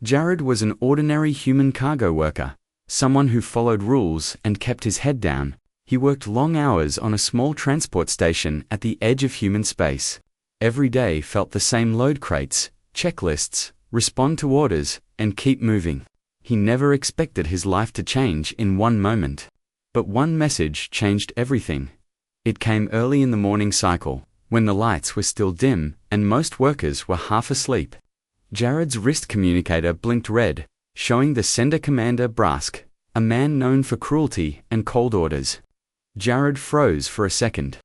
Jared was an ordinary human cargo worker, someone who followed rules and kept his head down. He worked long hours on a small transport station at the edge of human space. Every day felt the same: load crates, checklists, respond to orders, and keep moving. He never expected his life to change in one moment. But one message changed everything. It came early in the morning cycle, when the lights were still dim and most workers were half asleep. Jared's wrist communicator blinked red, showing the sender, Commander Brask, a man known for cruelty and cold orders. Jared froze for a second.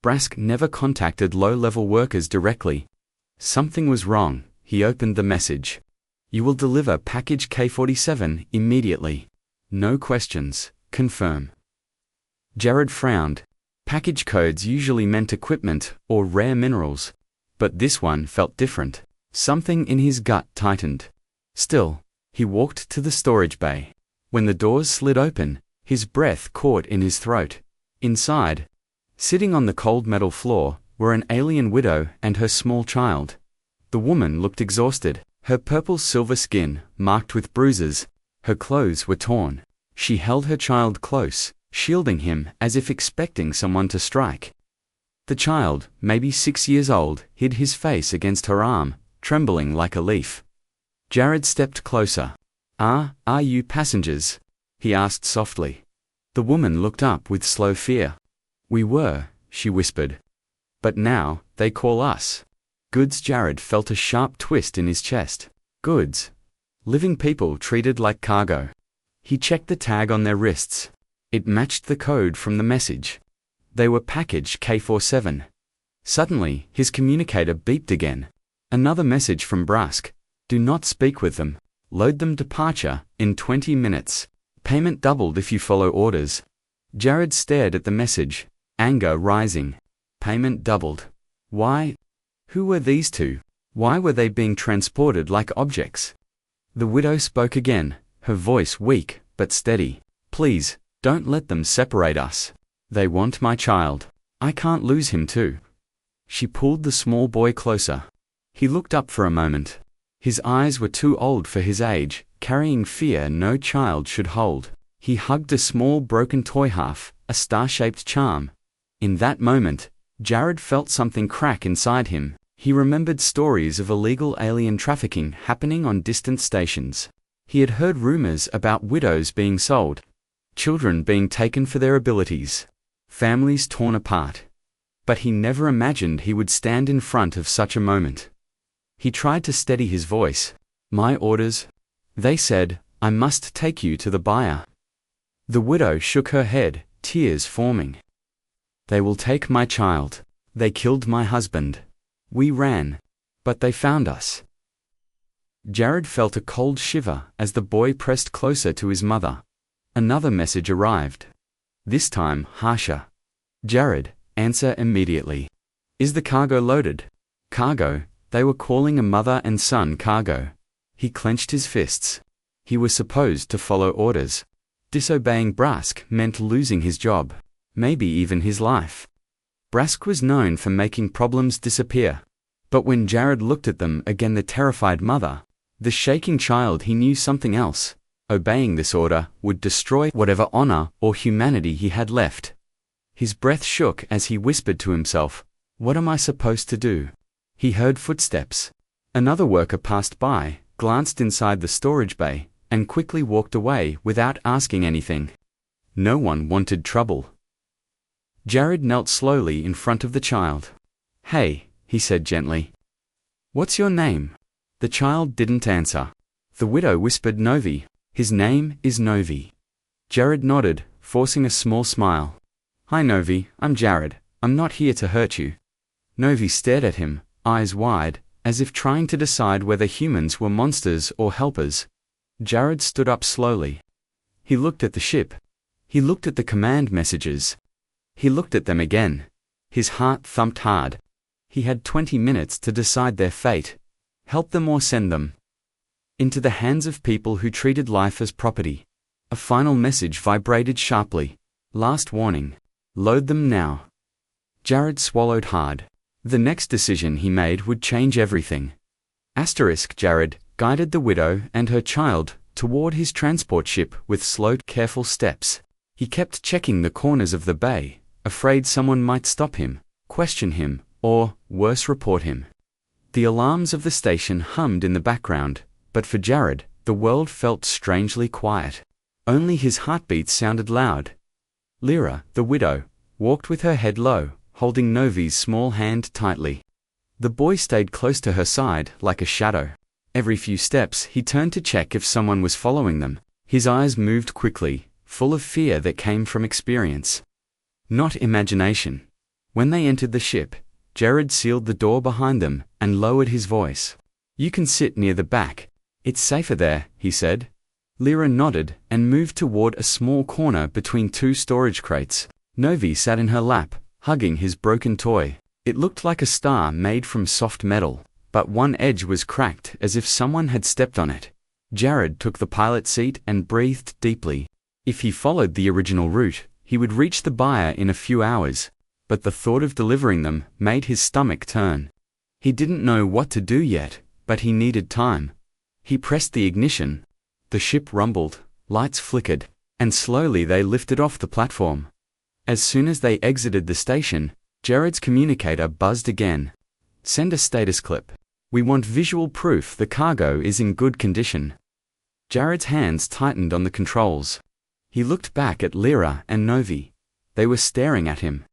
Brask never contacted low-level workers directly. Something was wrong. He opened the message. "You will deliver package K-47 immediately. No questions. Confirm." Jared frowned. Package codes usually meant equipment or rare minerals. But this one felt different. Something in his gut tightened. Still, he walked to the storage bay. When the doors slid open, his breath caught in his throat. Inside, sitting on the cold metal floor, were an alien widow and her small child. The woman looked exhausted, her purple-silver skin marked with bruises. Her clothes were torn. She held her child close, shielding him as if expecting someone to strike. The child, maybe 6 years old, hid his face against her arm, trembling like a leaf. Jared stepped closer. Are you passengers?" he asked softly. The woman looked up with slow fear. "We were," she whispered. "But now, they call us goods." Jared felt a sharp twist in his chest. Goods. Living people treated like cargo. He checked the tag on their wrists. It matched the code from the message. They were package K-47. Suddenly, his communicator beeped again. Another message from Brask. "Do not speak with them. Load them. Departure in 20 minutes. Payment doubled if you follow orders." Jared stared at the message, anger rising. Payment doubled. Why? Who were these two? Why were they being transported like objects? The widow spoke again, her voice weak but steady. "Please, don't let them separate us. They want my child. I can't lose him too." She pulled the small boy closer. He looked up for a moment. His eyes were too old for his age, carrying fear no child should hold. He hugged a small broken toy half, a star-shaped charm. In that moment, Jared felt something crack inside him. He remembered stories of illegal alien trafficking happening on distant stations. He had heard rumors about widows being sold, children being taken for their abilities, families torn apart. But he never imagined he would stand in front of such a moment. He tried to steady his voice. "My orders? They said, I must take you to the buyer." The widow shook her head, tears forming. "They will take my child. They killed my husband. We ran. But they found us." Jared felt a cold shiver as the boy pressed closer to his mother. Another message arrived. This time, harsher. "Jared, answer immediately. Is the cargo loaded?" Cargo? They were calling a mother and son cargo. He clenched his fists. He was supposed to follow orders. Disobeying Brask meant losing his job, maybe even his life. Brask was known for making problems disappear. But when Jared looked at them again, the terrified mother, the shaking child, he knew something else. Obeying this order would destroy whatever honor or humanity he had left. His breath shook as he whispered to himself, "What am I supposed to do?" He heard footsteps. Another worker passed by, glanced inside the storage bay, and quickly walked away without asking anything. No one wanted trouble. Jared knelt slowly in front of the child. "Hey," he said gently. "What's your name?" The child didn't answer. The widow whispered, "Novi. His name is Novi." Jared nodded, forcing a small smile. "Hi Novi, I'm Jared. I'm not here to hurt you." Novi stared at him, eyes wide, as if trying to decide whether humans were monsters or helpers. Jared stood up slowly. He looked at the ship. He looked at the command messages. He looked at them again. His heart thumped hard. He had 20 minutes to decide their fate. Help them or send them into the hands of people who treated life as property. A final message vibrated sharply. Last warning. Load them now. Jared swallowed hard. The next decision he made would change everything. Jared, guided the widow and her child toward his transport ship with slow, careful steps. He kept checking the corners of the bay, afraid someone might stop him, question him, or, worse, report him. The alarms of the station hummed in the background, but for Jared, the world felt strangely quiet. Only his heartbeat sounded loud. Lyra, the widow, walked with her head low, holding Novi's small hand tightly. The boy stayed close to her side, like a shadow. Every few steps, he turned to check if someone was following them. His eyes moved quickly, full of fear that came from experience, not imagination. When they entered the ship, Jared sealed the door behind them and lowered his voice. "You can sit near the back. It's safer there," he said. Lyra nodded and moved toward a small corner between two storage crates. Novi sat in her lap, hugging his broken toy. It looked like a star made from soft metal, but one edge was cracked as if someone had stepped on it. Jared took the pilot seat and breathed deeply. If he followed the original route, he would reach the buyer in a few hours, but the thought of delivering them made his stomach turn. He didn't know what to do yet, but he needed time. He pressed the ignition. The ship rumbled, lights flickered, and slowly they lifted off the platform. As soon as they exited the station, Jared's communicator buzzed again. "Send a status clip. We want visual proof the cargo is in good condition." Jared's hands tightened on the controls. He looked back at Lyra and Novi. They were staring at him.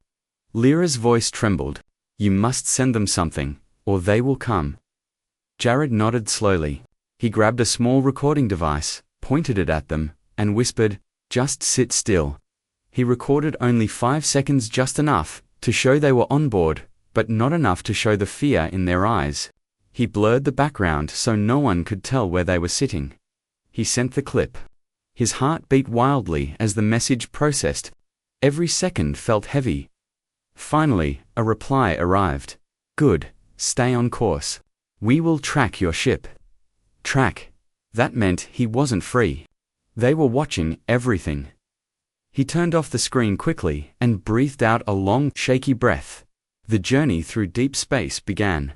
Lyra's voice trembled. "You must send them something, or they will come." Jared nodded slowly. He grabbed a small recording device, pointed it at them, and whispered, "Just sit still." He recorded only 5 seconds, just enough to show they were on board, but not enough to show the fear in their eyes. He blurred the background so no one could tell where they were sitting. He sent the clip. His heart beat wildly as the message processed. Every second felt heavy. Finally, a reply arrived. "Good. Stay on course. We will track your ship." Track. That meant he wasn't free. They were watching everything. He turned off the screen quickly and breathed out a long, shaky breath. The journey through deep space began.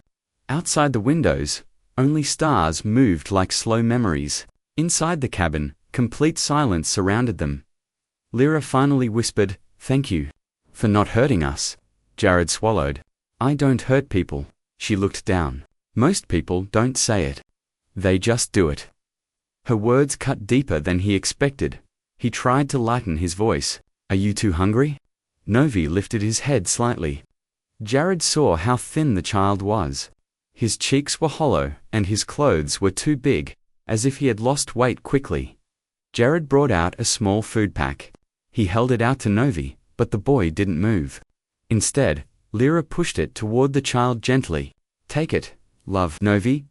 Outside the windows, only stars moved like slow memories. Inside the cabin, complete silence surrounded them. Lyra finally whispered, "Thank you for not hurting us." Jared swallowed. "I don't hurt people." She looked down. "Most people don't say it. They just do it." Her words cut deeper than he expected. He tried to lighten his voice. "Are you too hungry?" Novi lifted his head slightly. Jared saw how thin the child was. His cheeks were hollow and his clothes were too big, as if he had lost weight quickly. Jared brought out a small food pack. He held it out to Novi, but the boy didn't move. Instead, Lyra pushed it toward the child gently. "Take it, love." Novi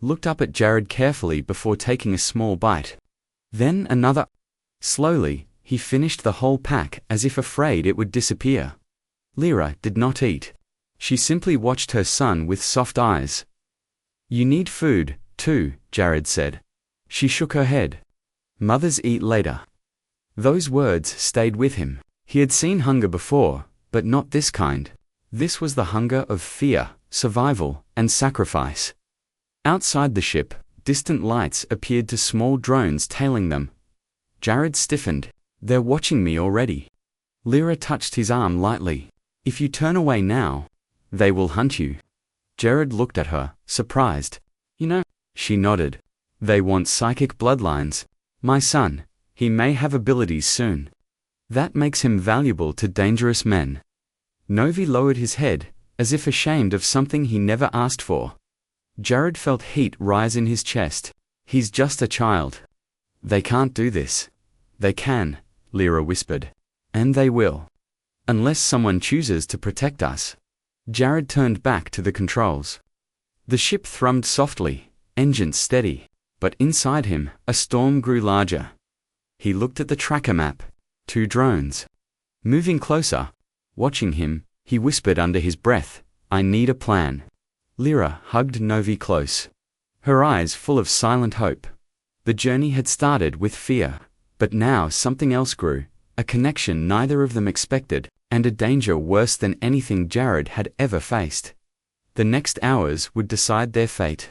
looked up at Jared carefully before taking a small bite. Then another. Slowly, he finished the whole pack as if afraid it would disappear. Lyra did not eat. She simply watched her son with soft eyes. "You need food, too," Jared said. She shook her head. "Mothers eat later." Those words stayed with him. He had seen hunger before, but not this kind. This was the hunger of fear, survival, and sacrifice. Outside the ship, distant lights appeared to small drones tailing them. Jared stiffened. "They're watching me already." Lyra touched his arm lightly. "If you turn away now, they will hunt you." Jared looked at her, surprised. "You know," she nodded. "They want psychic bloodlines. My son, he may have abilities soon. That makes him valuable to dangerous men." Novi lowered his head, as if ashamed of something he never asked for. Jared felt heat rise in his chest. "He's just a child. They can't do this." "They can," Lyra whispered. "And they will. Unless someone chooses to protect us." Jared turned back to the controls. The ship thrummed softly, engines steady, but inside him, a storm grew larger. He looked at the tracker map. 2 drones. Moving closer. Watching him, he whispered under his breath, "I need a plan." Lyra hugged Novi close, her eyes full of silent hope. The journey had started with fear, but now something else grew, a connection neither of them expected, and a danger worse than anything Jared had ever faced. The next hours would decide their fate.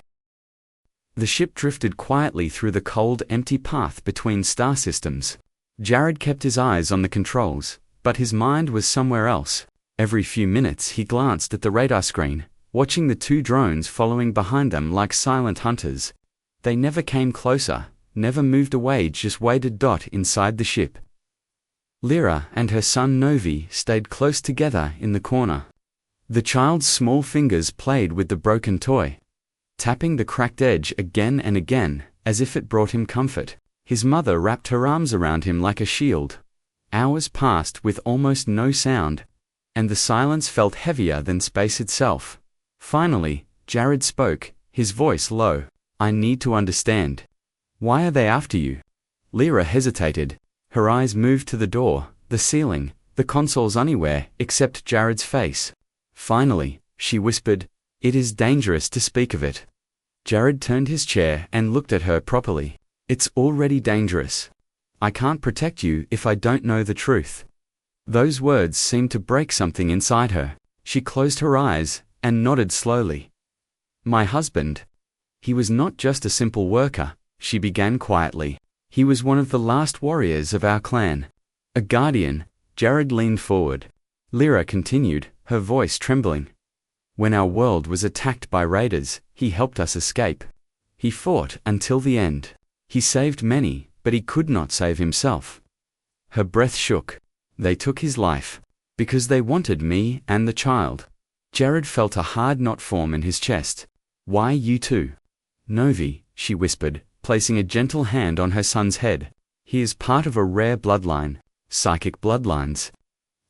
The ship drifted quietly through the cold, empty path between star systems. Jared kept his eyes on the controls, but his mind was somewhere else. Every few minutes he glanced at the radar screen, watching the two drones following behind them like silent hunters. They never came closer, never moved away, just waited. Inside the ship, Lyra and her son Novi stayed close together in the corner. The child's small fingers played with the broken toy, tapping the cracked edge again and again, as if it brought him comfort. His mother wrapped her arms around him like a shield. Hours passed with almost no sound, and the silence felt heavier than space itself. Finally, Jared spoke, his voice low. "I need to understand. Why are they after you?" Lyra hesitated. Her eyes moved to the door, the ceiling, the consoles, anywhere except Jared's face. Finally, she whispered, "It is dangerous to speak of it." Jared turned his chair and looked at her properly. "It's already dangerous. I can't protect you if I don't know the truth." Those words seemed to break something inside her. She closed her eyes and nodded slowly. "My husband. He was not just a simple worker," she began quietly. "He was one of the last warriors of our clan. A guardian." Jared leaned forward. Lyra continued, her voice trembling. "When our world was attacked by raiders, he helped us escape. He fought until the end. He saved many, but he could not save himself." Her breath shook. "They took his life because they wanted me and the child." Jared felt a hard knot form in his chest. "Why you two?" "Novi," she whispered, placing a gentle hand on her son's head. "He is part of a rare bloodline, psychic bloodlines.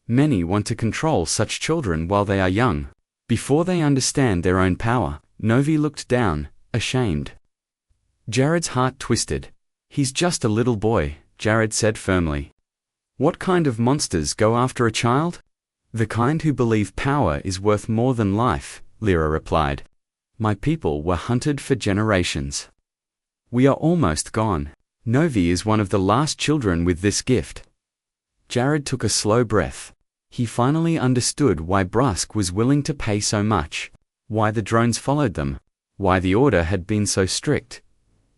Many want to control such children while they are young, before they understand their own power." Novi looked down, ashamed. Jared's heart twisted. "He's just a little boy," Jared said firmly. "What kind of monsters go after a child?" "The kind who believe power is worth more than life," Lyra replied. "My people were hunted for generations. We are almost gone. Novi is one of the last children with this gift." Jared took a slow breath. He finally understood why Brusk was willing to pay so much, why the drones followed them, why the order had been so strict.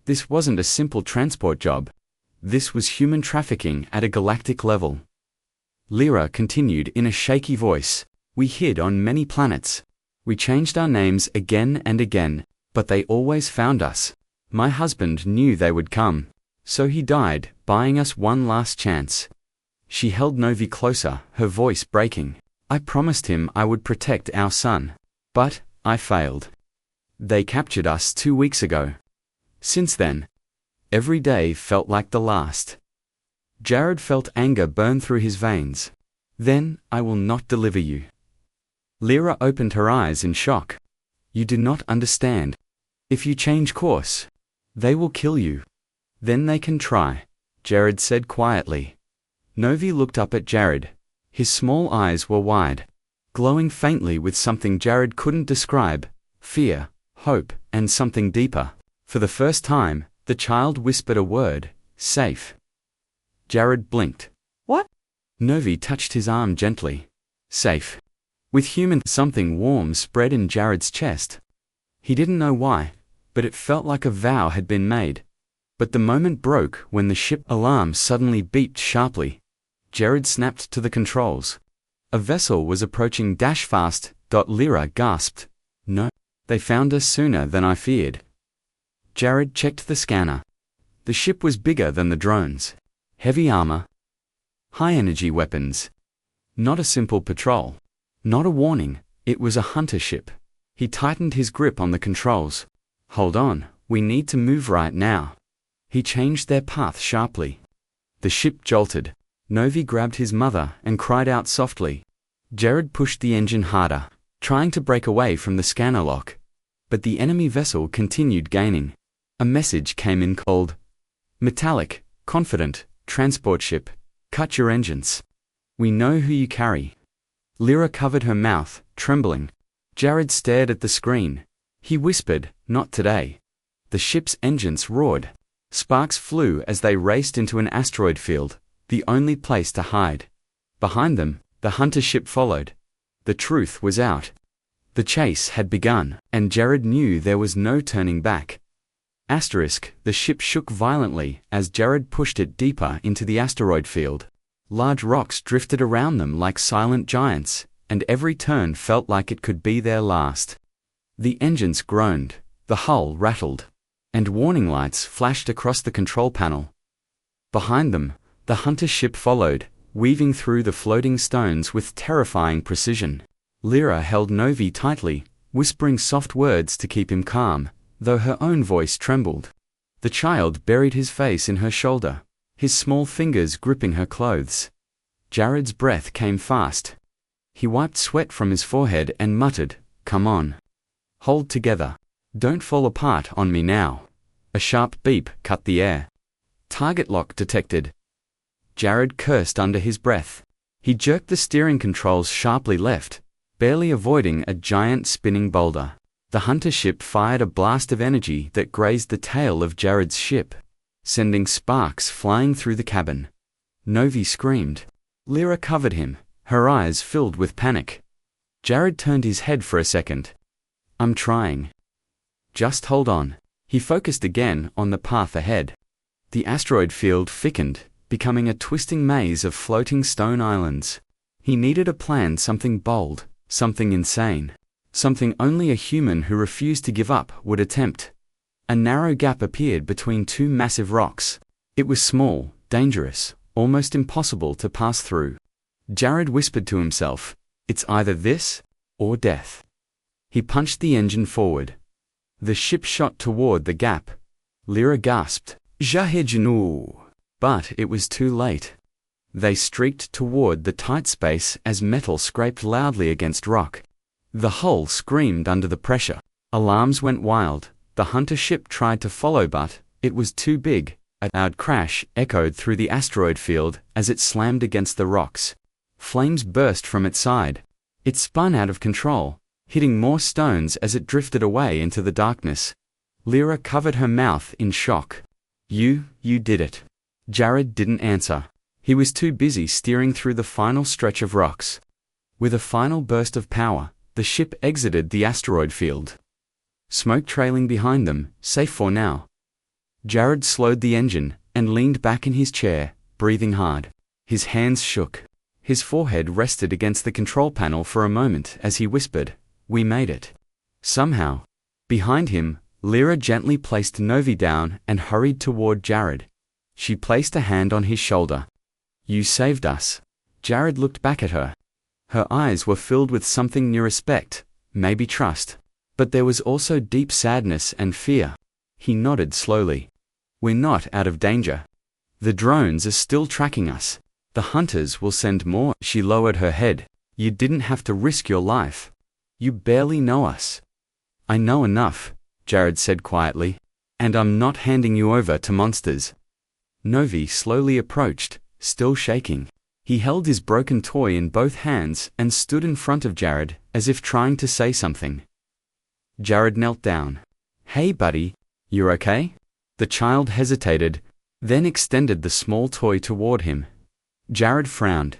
This wasn't a simple transport job. This was human trafficking at a galactic level. Lyra continued in a shaky voice. "We hid on many planets. We changed our names again and again, but they always found us. My husband knew they would come, so he died, buying us one last chance." She held Novi closer, her voice breaking. "I promised him I would protect our son. But I failed. They captured us 2 weeks ago. Since then, every day felt like the last." Jared felt anger burn through his veins. "Then I will not deliver you." Lyra opened her eyes in shock. "You do not understand. If you change course, they will kill you." "Then they can try," Jared said quietly. Novi looked up at Jared. His small eyes were wide, glowing faintly with something Jared couldn't describe: fear, hope, and something deeper. For the first time, the child whispered a word: "Safe." Jared blinked. "What?" Novi touched his arm gently. "Safe." With human, something warm spread in Jared's chest. He didn't know why, but it felt like a vow had been made. But the moment broke when the ship alarm suddenly beeped sharply. Jared snapped to the controls. A vessel was approaching fast. Lyra gasped. "No, they found us sooner than I feared." Jared checked the scanner. The ship was bigger than the drones. Heavy armor, high-energy weapons. Not a simple patrol. Not a warning, it was a hunter ship. He tightened his grip on the controls. "Hold on, we need to move right now." He changed their path sharply. The ship jolted. Novi grabbed his mother and cried out softly. Jared pushed the engine harder, trying to break away from the scanner lock. But the enemy vessel continued gaining. A message came in cold, metallic, confident: "Transport ship, cut your engines. We know who you carry." Lyra covered her mouth, trembling. Jared stared at the screen. He whispered, "Not today." The ship's engines roared. Sparks flew as they raced into an asteroid field, the only place to hide. Behind them, the hunter ship followed. The truth was out. The chase had begun, and Jared knew there was no turning back. The ship shook violently as Jared pushed it deeper into the asteroid field. Large rocks drifted around them like silent giants, and every turn felt like it could be their last. The engines groaned, the hull rattled, and warning lights flashed across the control panel. Behind them, the hunter ship followed, weaving through the floating stones with terrifying precision. Lyra held Novi tightly, whispering soft words to keep him calm, though her own voice trembled. The child buried his face in her shoulder, his small fingers gripping her clothes. Jared's breath came fast. He wiped sweat from his forehead and muttered, "Come on. Hold together. Don't fall apart on me now." A sharp beep cut the air. Target lock detected. Jared cursed under his breath. He jerked the steering controls sharply left, barely avoiding a giant spinning boulder. The hunter ship fired a blast of energy that grazed the tail of Jared's ship, sending sparks flying through the cabin. Novi screamed. Lyra covered him, her eyes filled with panic. Jared turned his head for a second. "I'm trying. Just hold on." He focused again on the path ahead. The asteroid field thickened, becoming a twisting maze of floating stone islands. He needed a plan, something bold, something insane, something only a human who refused to give up would attempt. A narrow gap appeared between two massive rocks. It was small, dangerous, almost impossible to pass through. Jared whispered to himself, "It's either this, or death." He punched the engine forward. The ship shot toward the gap. Lyra gasped, "Jahejanu!" But it was too late. They streaked toward the tight space as metal scraped loudly against rock. The hull screamed under the pressure. Alarms went wild. The hunter ship tried to follow, but it was too big. A loud crash echoed through the asteroid field as it slammed against the rocks. Flames burst from its side. It spun out of control, hitting more stones as it drifted away into the darkness. Lyra covered her mouth in shock. You did it." Jared didn't answer. He was too busy steering through the final stretch of rocks. With a final burst of power, the ship exited the asteroid field. Smoke trailing behind them, safe for now. Jared slowed the engine and leaned back in his chair, breathing hard. His hands shook. His forehead rested against the control panel for a moment as he whispered, "We made it." Somehow. Behind him, Lyra gently placed Novi down and hurried toward Jared. She placed a hand on his shoulder. "You saved us." Jared looked back at her. Her eyes were filled with something near respect, maybe trust. But there was also deep sadness and fear. He nodded slowly. "We're not out of danger. The drones are still tracking us. The hunters will send more." She lowered her head. "You didn't have to risk your life. You barely know us." "I know enough," Jared said quietly. "And I'm not handing you over to monsters." Novi slowly approached, still shaking. He held his broken toy in both hands and stood in front of Jared, as if trying to say something. Jared knelt down. "Hey buddy, you're okay?" The child hesitated, then extended the small toy toward him. Jared frowned.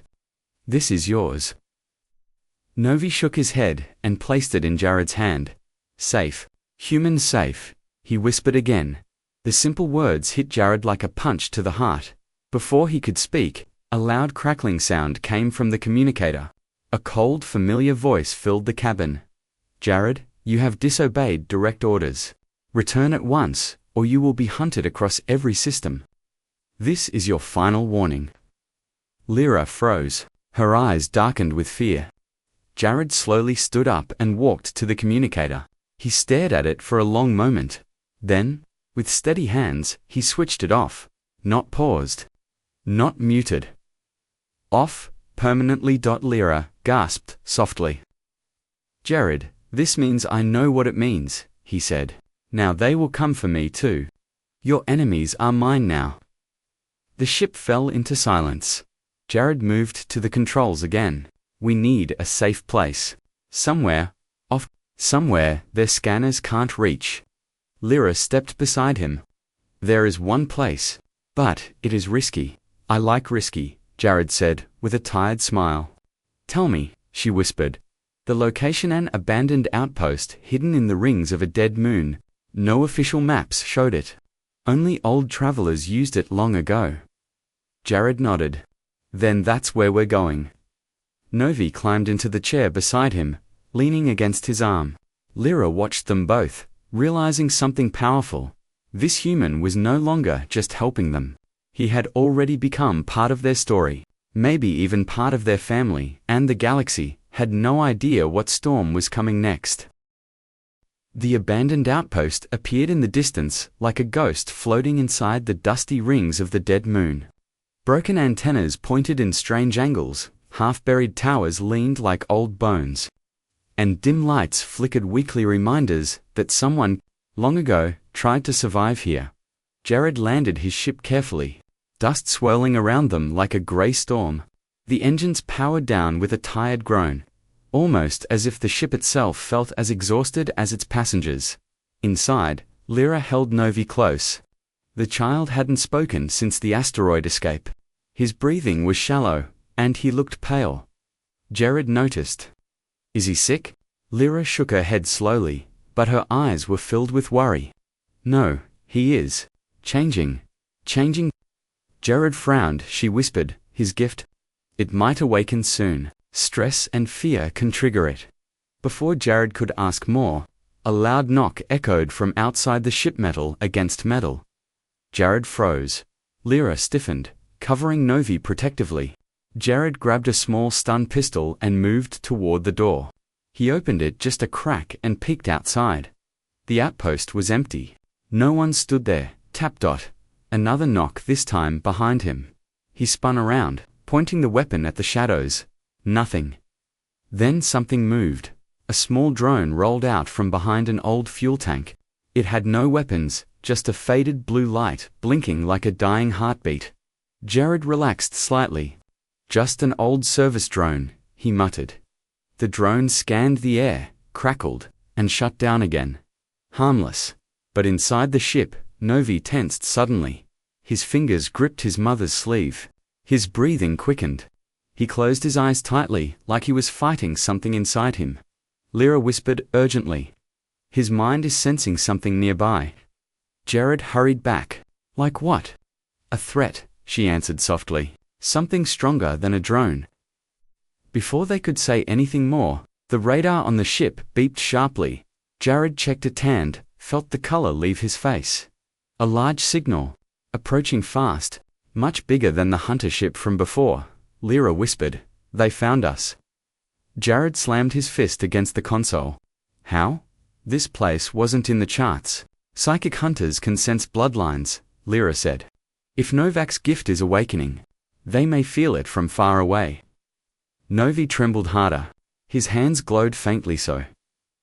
"This is yours." Novi shook his head and placed it in Jared's hand. "Safe. Human safe," he whispered again. The simple words hit Jared like a punch to the heart. Before he could speak, a loud crackling sound came from the communicator. A cold, familiar voice filled the cabin. "Jared, you have disobeyed direct orders. Return at once, or you will be hunted across every system. This is your final warning." Lyra froze. Her eyes darkened with fear. Jared slowly stood up and walked to the communicator. He stared at it for a long moment. Then, with steady hands, he switched it off. Not paused. Not muted. Off, permanently. Lyra gasped softly. "Jared, this means I know what it means," he said. "Now they will come for me too. Your enemies are mine now." The ship fell into silence. Jared moved to the controls again. "We need a safe place. Somewhere their scanners can't reach." Lyra stepped beside him. "There is one place, but it is risky." "I like risky," Jared said, with a tired smile. "Tell me," she whispered. The location: an abandoned outpost hidden in the rings of a dead moon, No official maps showed it. Only old travelers used it long ago. Jared nodded. Then that's where we're going. Novi climbed into the chair beside him, leaning against his arm. Lyra watched them both, realizing something powerful. This human was no longer just helping them. He had already become part of their story, maybe even part of their family, and the galaxy had no idea what storm was coming next. The abandoned outpost appeared in the distance like a ghost floating inside the dusty rings of the dead moon. Broken antennas pointed in strange angles, half-buried towers leaned like old bones, and dim lights flickered weekly reminders that someone, long ago, tried to survive here. Jared landed his ship carefully, dust swirling around them like a grey storm. The engines powered down with a tired groan, almost as if the ship itself felt as exhausted as its passengers. Inside, Lyra held Novi close. The child hadn't spoken since the asteroid escape. His breathing was shallow, and he looked pale. Jared noticed. Is he sick? Lyra shook her head slowly, but her eyes were filled with worry. No, he is. Changing. Jared frowned. She whispered, his gift? It might awaken soon. Stress and fear can trigger it. Before Jared could ask more, a loud knock echoed from outside the ship, metal against metal. Jared froze. Lyra stiffened, covering Novi protectively. Jared grabbed a small stun pistol and moved toward the door. He opened it just a crack and peeked outside. The outpost was empty. No one stood there. Tap dot. Another knock, this time behind him. He spun around, pointing the weapon at the shadows. Nothing. Then something moved. A small drone rolled out from behind an old fuel tank. It had no weapons, just a faded blue light blinking like a dying heartbeat. Jared relaxed slightly. Just an old service drone, he muttered. The drone scanned the air, crackled, and shut down again. Harmless. But inside the ship, Novi tensed suddenly. His fingers gripped his mother's sleeve. His breathing quickened. He closed his eyes tightly, like he was fighting something inside him. Lyra whispered urgently. His mind is sensing something nearby. Jared hurried back. Like what? A threat, she answered softly. Something stronger than a drone. Before they could say anything more, the radar on the ship beeped sharply. Jared checked it and felt the color leave his face. A large signal. Approaching fast. Much bigger than the hunter ship from before. Lyra whispered, they found us. Jared slammed his fist against the console. How? This place wasn't in the charts. Psychic hunters can sense bloodlines, Lyra said. If Novak's gift is awakening, they may feel it from far away. Novi trembled harder. His hands glowed faintly so.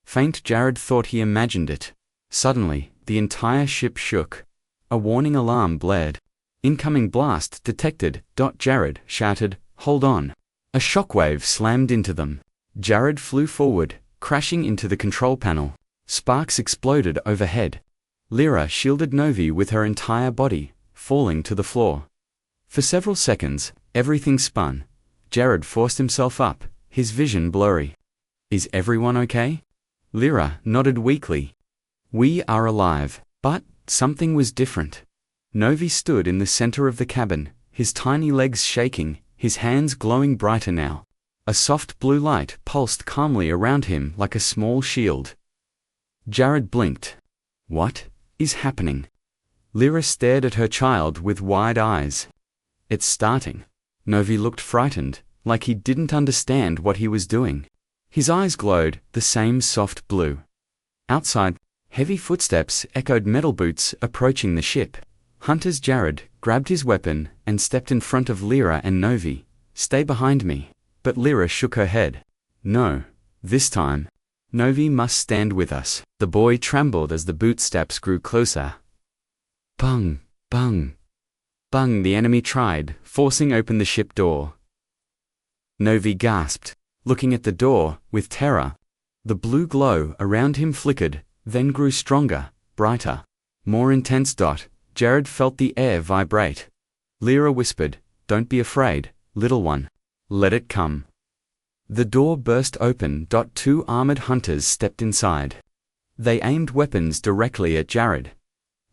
Faint. Jared thought he imagined it. Suddenly, the entire ship shook. A warning alarm blared. Incoming blast detected. Jared shouted, hold on. A shockwave slammed into them. Jared flew forward, crashing into the control panel. Sparks exploded overhead. Lyra shielded Novi with her entire body, falling to the floor. For several seconds, everything spun. Jared forced himself up, his vision blurry. Is everyone okay? Lyra nodded weakly. We are alive, but something was different. Novi stood in the center of the cabin, his tiny legs shaking, his hands glowing brighter now. A soft blue light pulsed calmly around him like a small shield. Jared blinked. What is happening? Lyra stared at her child with wide eyes. It's starting. Novi looked frightened, like he didn't understand what he was doing. His eyes glowed, the same soft blue. Outside, heavy footsteps echoed, metal boots approaching the ship. Hunters. Jared grabbed his weapon and stepped in front of Lyra and Novi. Stay behind me. But Lyra shook her head. No, this time. Novi must stand with us. The boy trembled as the bootsteps grew closer. Bung, bung, bung. The enemy tried, forcing open the ship door. Novi gasped, looking at the door with terror. The blue glow around him flickered, then grew stronger, brighter, more intense. Jared felt the air vibrate. Lyra whispered, don't be afraid, little one. Let it come. The door burst open. Two armored hunters stepped inside. They aimed weapons directly at Jared.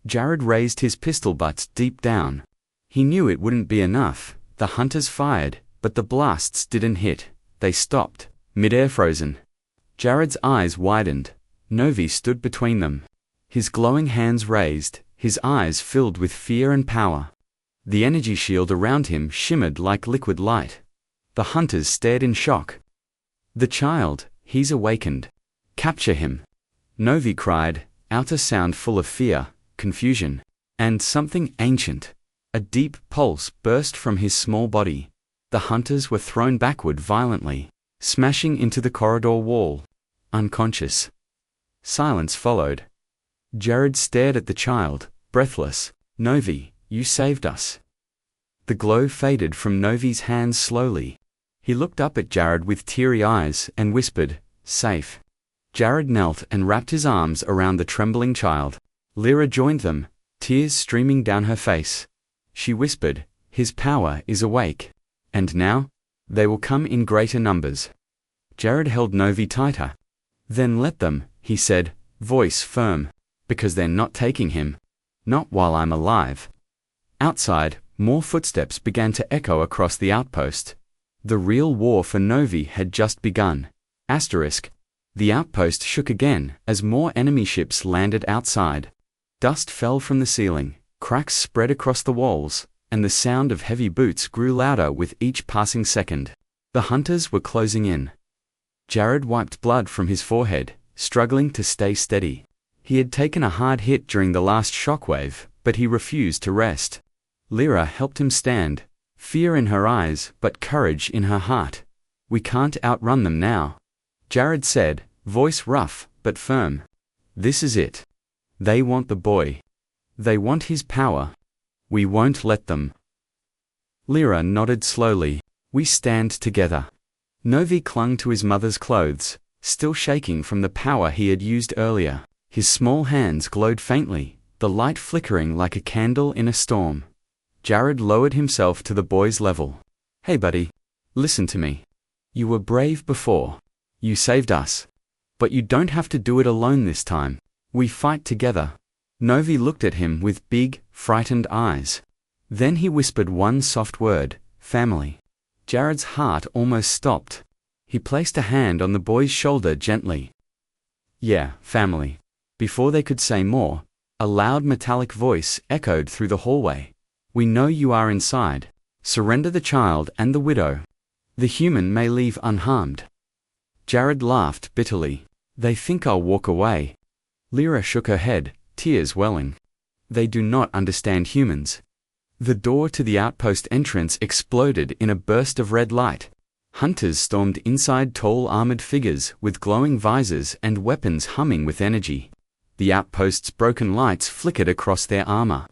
Jared raised his pistol butts deep down. He knew it wouldn't be enough. The hunters fired, but the blasts didn't hit. They stopped, mid-air frozen. Jared's eyes widened. Novi stood between them. His glowing hands raised, his eyes filled with fear and power. The energy shield around him shimmered like liquid light. The hunters stared in shock. "The child, he's awakened. Capture him!" Novi cried, out a sound full of fear, confusion, and something ancient. A deep pulse burst from his small body. The hunters were thrown backward violently, smashing into the corridor wall, unconscious. Silence followed. Jared stared at the child, breathless. "Novi, you saved us." The glow faded from Novi's hands slowly. He looked up at Jared with teary eyes and whispered, "Safe." Jared knelt and wrapped his arms around the trembling child. Lyra joined them, tears streaming down her face. She whispered, "His power is awake. And now? They will come in greater numbers." Jared held Novi tighter. "Then let them," he said, voice firm. "Because they're not taking him. Not while I'm alive." Outside, more footsteps began to echo across the outpost. The real war for Novi had just begun. The outpost shook again as more enemy ships landed outside. Dust fell from the ceiling, cracks spread across the walls, and the sound of heavy boots grew louder with each passing second. The hunters were closing in. Jared wiped blood from his forehead, struggling to stay steady. He had taken a hard hit during the last shockwave, but he refused to rest. Lyra helped him stand, fear in her eyes but courage in her heart. "We can't outrun them now," Jared said, voice rough but firm. "This is it. They want the boy. They want his power. We won't let them." Lyra nodded slowly. "We stand together." Novi clung to his mother's clothes, still shaking from the power he had used earlier. His small hands glowed faintly, the light flickering like a candle in a storm. Jared lowered himself to the boy's level. "Hey buddy, listen to me. You were brave before. You saved us. But you don't have to do it alone this time. We fight together." Novi looked at him with big, frightened eyes. Then he whispered one soft word, "Family." Jared's heart almost stopped. He placed a hand on the boy's shoulder gently. "Yeah, family." Before they could say more, a loud metallic voice echoed through the hallway. "We know you are inside. Surrender the child and the widow. The human may leave unharmed." Jared laughed bitterly. "They think I'll walk away." Lyra shook her head, tears welling. "They do not understand humans." The door to the outpost entrance exploded in a burst of red light. Hunters stormed inside, tall armored figures with glowing visors and weapons humming with energy. The outpost's broken lights flickered across their armor,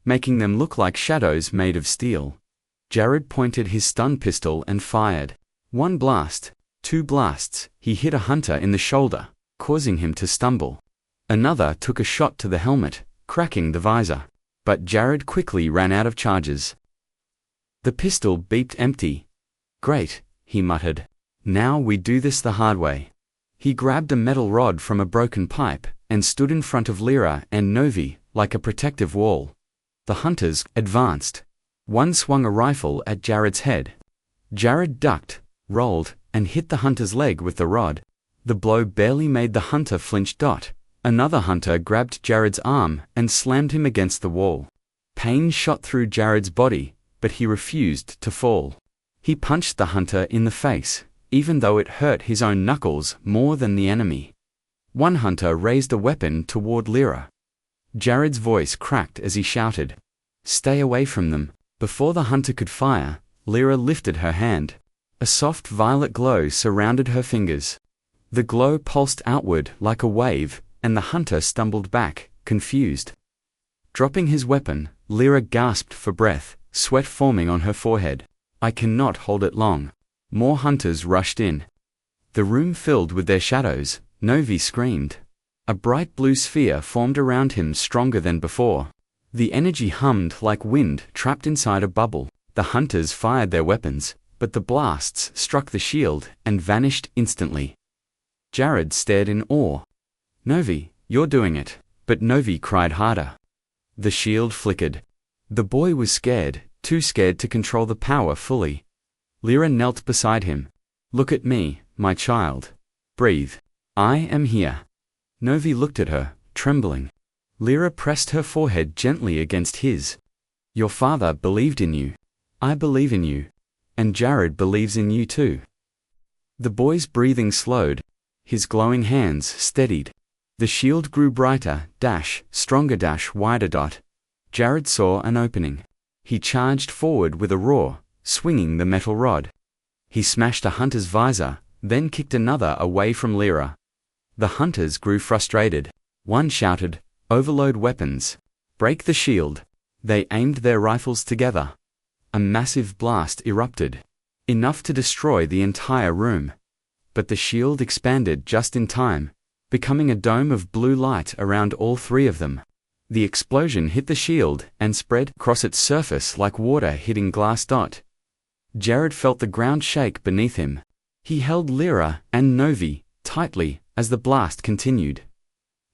making them look like shadows made of steel. Jared pointed his stun pistol and fired. One blast, two blasts, he hit a hunter in the shoulder, causing him to stumble. Another took a shot to the helmet, cracking the visor. But Jared quickly ran out of charges. The pistol beeped empty. "Great," he muttered. "Now we do this the hard way." He grabbed a metal rod from a broken pipe and stood in front of Lyra and Novi like a protective wall. The hunters advanced. One swung a rifle at Jared's head. Jared ducked, rolled, and hit the hunter's leg with the rod. The blow barely made the hunter flinch. Another hunter grabbed Jared's arm and slammed him against the wall. Pain shot through Jared's body, but he refused to fall. He punched the hunter in the face, even though it hurt his own knuckles more than the enemy. One hunter raised a weapon toward Lyra. Jared's voice cracked as he shouted, "Stay away from them." Before the hunter could fire, Lyra lifted her hand. A soft violet glow surrounded her fingers. The glow pulsed outward like a wave, and the hunter stumbled back, confused. Dropping his weapon, Lyra gasped for breath, sweat forming on her forehead. "I cannot hold it long." More hunters rushed in. The room filled with their shadows. Novi screamed. A bright blue sphere formed around him, stronger than before. The energy hummed like wind trapped inside a bubble. The hunters fired their weapons, but the blasts struck the shield and vanished instantly. Jared stared in awe. "Novi, You're doing it. But Novi cried harder. The shield flickered. The boy was scared, too scared to control the power fully. Lyra knelt beside him. Look at me, my child. Breathe. I am here. Novi looked at her, trembling. Lyra pressed her forehead gently against his. Your father believed in you. I believe in you. And Jared believes in you too. The boy's breathing slowed. His glowing hands steadied. The shield grew brighter, stronger, wider. Jared saw an opening. He charged forward with a roar, swinging the metal rod. He smashed a hunter's visor, then kicked another away from Lyra. The hunters grew frustrated. One shouted, "Overload weapons. Break the shield." They aimed their rifles together. A massive blast erupted. Enough to destroy the entire room. But the shield expanded just in time, becoming a dome of blue light around all three of them. The explosion hit the shield and spread across its surface like water hitting glass. Jared felt the ground shake beneath him. He held Lyra and Novi tightly as the blast continued.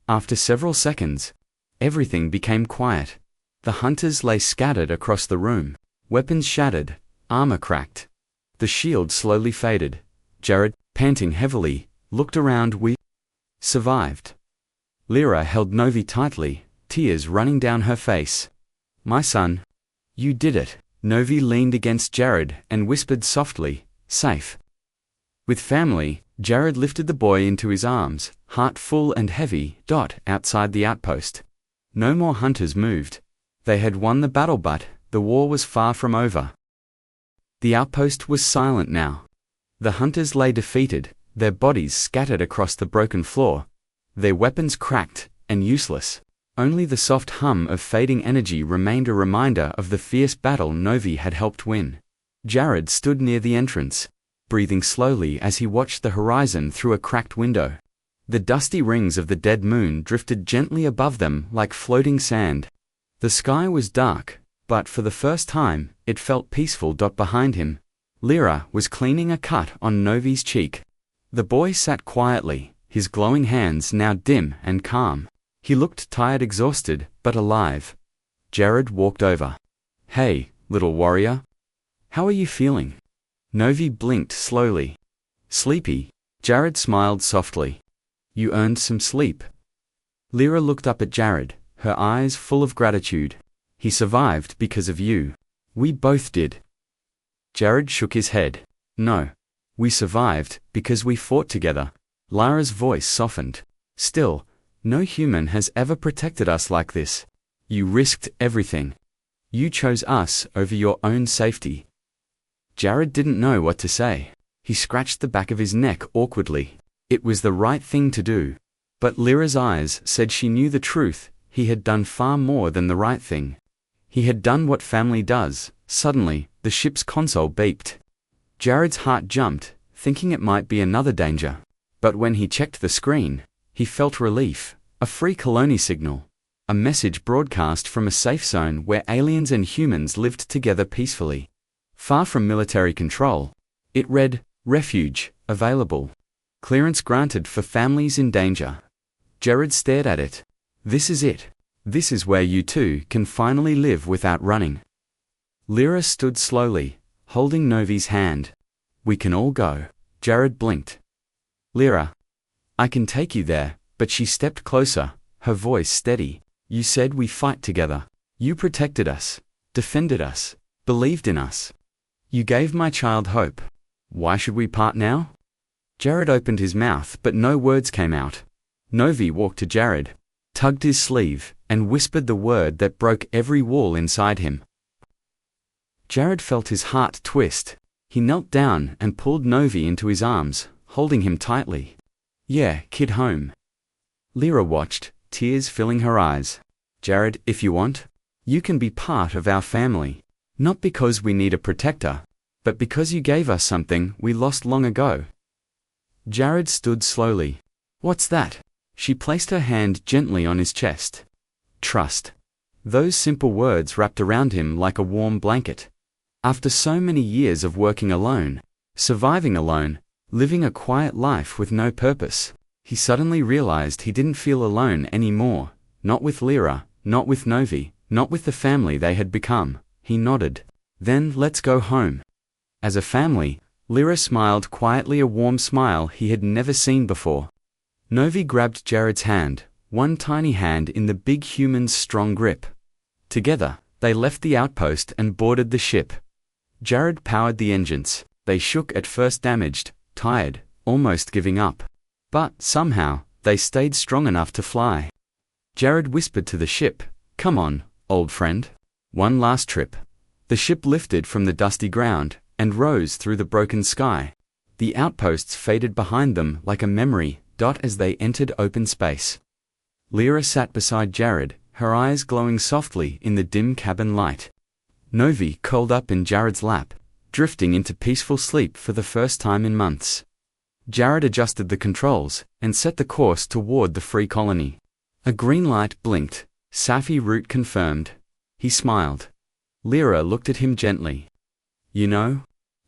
After several seconds, everything became quiet. The hunters lay scattered across the room, weapons shattered, armor cracked. The shield slowly faded. Jared, panting heavily, looked around. We survived. Lyra held Novi tightly, tears running down her face. My son. You did it. Novi leaned against Jared and whispered softly, safe. With family, Jared lifted the boy into his arms, heart full and heavy. Outside the outpost. No more hunters moved. They had won the battle, but the war was far from over. The outpost was silent now. The hunters lay defeated, their bodies scattered across the broken floor, their weapons cracked and useless. Only the soft hum of fading energy remained, a reminder of the fierce battle Novi had helped win. Jared stood near the entrance, breathing slowly as he watched the horizon through a cracked window. The dusty rings of the dead moon drifted gently above them like floating sand. The sky was dark, but for the first time, it felt peaceful. Behind him, Lyra was cleaning a cut on Novi's cheek. The boy sat quietly, his glowing hands now dim and calm. He looked tired, exhausted, but alive. Jared walked over. Hey, little warrior. How are you feeling? Novi blinked slowly. Sleepy. Jared smiled softly. You earned some sleep. Lyra looked up at Jared, her eyes full of gratitude. He survived because of you. We both did. Jared shook his head. No. We survived because we fought together. Lyra's voice softened. Still, no human has ever protected us like this. You risked everything. You chose us over your own safety. Jared didn't know what to say. He scratched the back of his neck awkwardly. It was the right thing to do. But Lyra's eyes said she knew the truth. He had done far more than the right thing. He had done what family does. Suddenly, the ship's console beeped. Jared's heart jumped, thinking it might be another danger. But when he checked the screen, he felt relief. A free colony signal. A message broadcast from a safe zone where aliens and humans lived together peacefully. Far from military control. It read, refuge, available. Clearance granted for families in danger. Jared stared at it. This is it. This is where you two can finally live without running. Lyra stood slowly, holding Novi's hand. We can all go. Jared blinked. Lyra. I can take you there, but she stepped closer, her voice steady. You said we fight together. You protected us, defended us, believed in us. You gave my child hope. Why should we part now? Jared opened his mouth, but no words came out. Novi walked to Jared, tugged his sleeve, and whispered the word that broke every wall inside him. Jared felt his heart twist. He knelt down and pulled Novi into his arms, holding him tightly. Yeah, kid, home. Lyra watched, tears filling her eyes. Jared, if you want, you can be part of our family. Not because we need a protector, but because you gave us something we lost long ago. Jared stood slowly. What's that? She placed her hand gently on his chest. Trust. Those simple words wrapped around him like a warm blanket. After so many years of working alone, surviving alone, living a quiet life with no purpose, He suddenly realized he didn't feel alone anymore, not with Lyra, not with Novi, not with the family they had become. He nodded. Then let's go home. As a family, Lyra smiled quietly, a warm smile he had never seen before. Novi grabbed Jared's hand, one tiny hand in the big human's strong grip. Together, they left the outpost and boarded the ship. Jared powered the engines. They shook at first, damaged, tired, almost giving up. But, somehow, they stayed strong enough to fly. Jared whispered to the ship, "Come on, old friend. One last trip." The ship lifted from the dusty ground and rose through the broken sky. The outposts faded behind them like a memory dot as they entered open space. Lyra sat beside Jared, her eyes glowing softly in the dim cabin light. Novi curled up in Jared's lap, drifting into peaceful sleep for the first time in months. Jared adjusted the controls and set the course toward the free colony. A green light blinked. Sci-Fi route confirmed. He smiled. Lyra looked at him gently. "You know,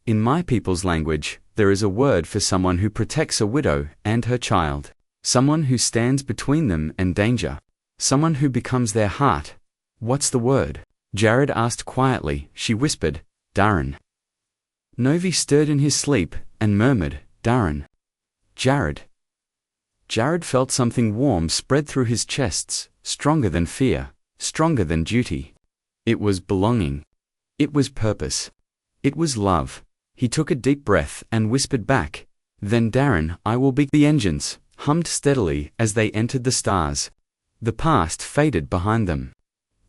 in my people's language, there is a word for someone who protects a widow and her child. Someone who stands between them and danger. Someone who becomes their heart." "What's the word?" Jared asked quietly. She whispered, "Darren." Novi stirred in his sleep and murmured, "Darren." "Jared." Jared felt something warm spread through his chest, stronger than fear, stronger than duty. It was belonging. It was purpose. It was love. He took a deep breath and whispered back, "Then Darren, I will be." The engines hummed steadily as they entered the stars. The past faded behind them.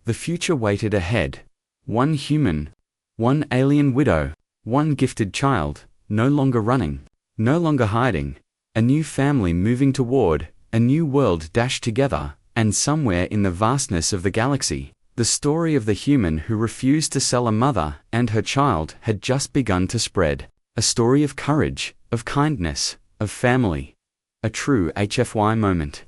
The future waited ahead. One human, one alien widow, one gifted child, no longer running, no longer hiding. A new family moving toward a new world dashed together, and somewhere in the vastness of the galaxy, the story of the human who refused to sell a mother and her child had just begun to spread. A story of courage, of kindness, of family. A true HFY moment.